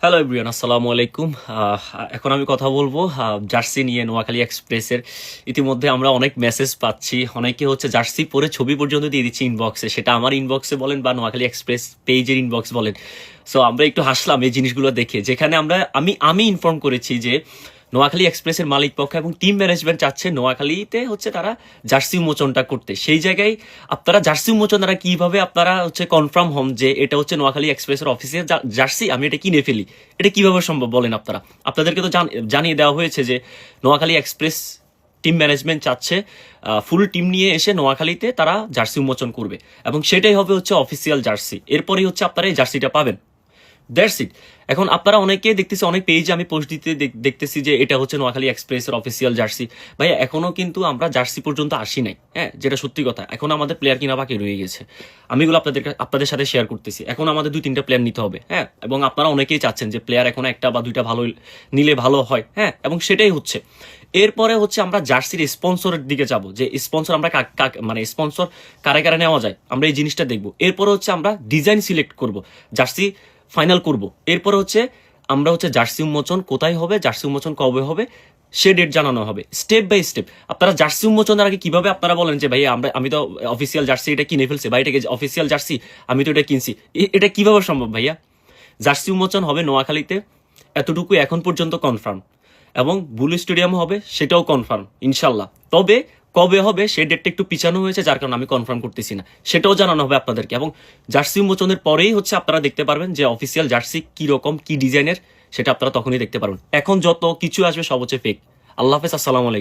Hello everyone, আসসালামু আলাইকুম। এখন আমি কথা বলবো জার্সি নিয়ে। নোয়াখালী এক্সপ্রেসের ইতিমধ্যে আমরা অনেক মেসেজ পাচ্ছি, অনেকে হচ্ছে জার্সি পরে ছবি পর্যন্ত দিয়ে দিচ্ছি ইনবক্সে, সেটা আমার ইনবক্সে বলেন বা নোয়াখালী এক্সপ্রেস পেজের ইনবক্স বলেন। সো আমরা একটু হাসলাম এই জিনিসগুলো দেখে, যেখানে আমি ইনফর্ম করেছি যে নোয়াখালী এক্সপ্রেসের মালিক পক্ষ এবং টিম ম্যানেজমেন্ট চাচ্ছে নোয়াখালীতে হচ্ছে তারা জার্সি উন্মোচনটা করতে। সেই জায়গায় আপনারা জার্সি উন্মোচন দ্বারা কিভাবে আপনারা হচ্ছে কনফার্ম হন যে এটা হচ্ছে নোয়াখালী এক্সপ্রেসের অফিসিয়াল জার্সি, আমি এটা কিনে ফেলি? এটা কিভাবে সম্ভব বলেন আপনারা? আপনাদেরকে তো জানিয়ে দেওয়া হয়েছে যে নোয়াখালী এক্সপ্রেস টিম ম্যানেজমেন্ট চাচ্ছে ফুল টিম নিয়ে এসে নোয়াখালীতে তারা জার্সি উন্মোচন করবে এবং সেটাই হবে হচ্ছে অফিসিয়াল জার্সি। এরপরেই হচ্ছে আপনারা এই জার্সিটা পাবেন। That's it. এখন আপনারা অনেকেই দেখতেছি, অনেক পেজে আমি পোস্ট দিতে দেখতেছি যে এটা হচ্ছে নোয়াখালী এক্সপ্রেসের অফিসিয়াল জার্সি। ভাই এখনো কিন্তু আমরা জার্সি পর্যন্ত আসি নাই, হ্যাঁ, যেটা সত্যি কথা। এখন আমাদের প্লেয়ার কিনা বাকি রয়ে গেছে, আমি এগুলো আপনাদের সাথে শেয়ার করতেছি। এখন আমাদের 2-3টা প্লেয়ার নিতে হবে, হ্যাঁ, এবং আপনারা অনেকেই চাচ্ছেন যে প্লেয়ার এখন 1টা বা 2টা ভালো নিলে ভালো হয়, হ্যাঁ, এবং সেটাই হচ্ছে। এরপরে হচ্ছে আমরা জার্সির স্পন্সরের দিকে যাব, যে স্পন্সর আমরা মানে স্পন্সর কারে কারে নেওয়া যায়, আমরা এই জিনিসটা দেখবো। এরপরে হচ্ছে আমরা ডিজাইন সিলেক্ট করব, জার্সি ফাইনাল করব। এরপর হচ্ছে আমরা হচ্ছে জার্সি উন্মোচন কোথায় হবে, জার্সি উন্মোচন কবে হবে, সে ডেট জানানো হবে স্টেপ বাই স্টেপ। আপনারা জার্সি উন্মোচনের আগে কিভাবে আপনারা বলেন যে ভাই আমি তো অফিসিয়াল জার্সি এটা কিনে ফেলছি, ভাই এটাকে অফিসিয়াল জার্সি আমি তো এটা কিনছি, এটা কিভাবে সম্ভব ভাইয়া? জার্সি উন্মোচন হবে নোয়াখালীতে, এতটুকু এখন পর্যন্ত কনফার্ম, এবং বুলু স্টেডিয়াম হবে সেটাও কনফার্ম ইনশাল্লাহ। তবে কবে হবে সেই ডেটটা একটু পিছানো হয়েছে, যার কারণে আমি কনফার্ম করতেছি না, সেটাও জানানো হবে আপনাদেরকে। এবং জার্সি উন্মোচনের পরেই হচ্ছে আপনারা দেখতে পারবেন যে অফিসিয়াল জার্সি কি রকম কি ডিজাইনের, সেটা আপনারা তখনই দেখতে পারবেন। এখন যত কিছু আসবে সব হচ্ছে ফেক। আল্লাহ হাফেজ, আসসালামু আলাইকুম।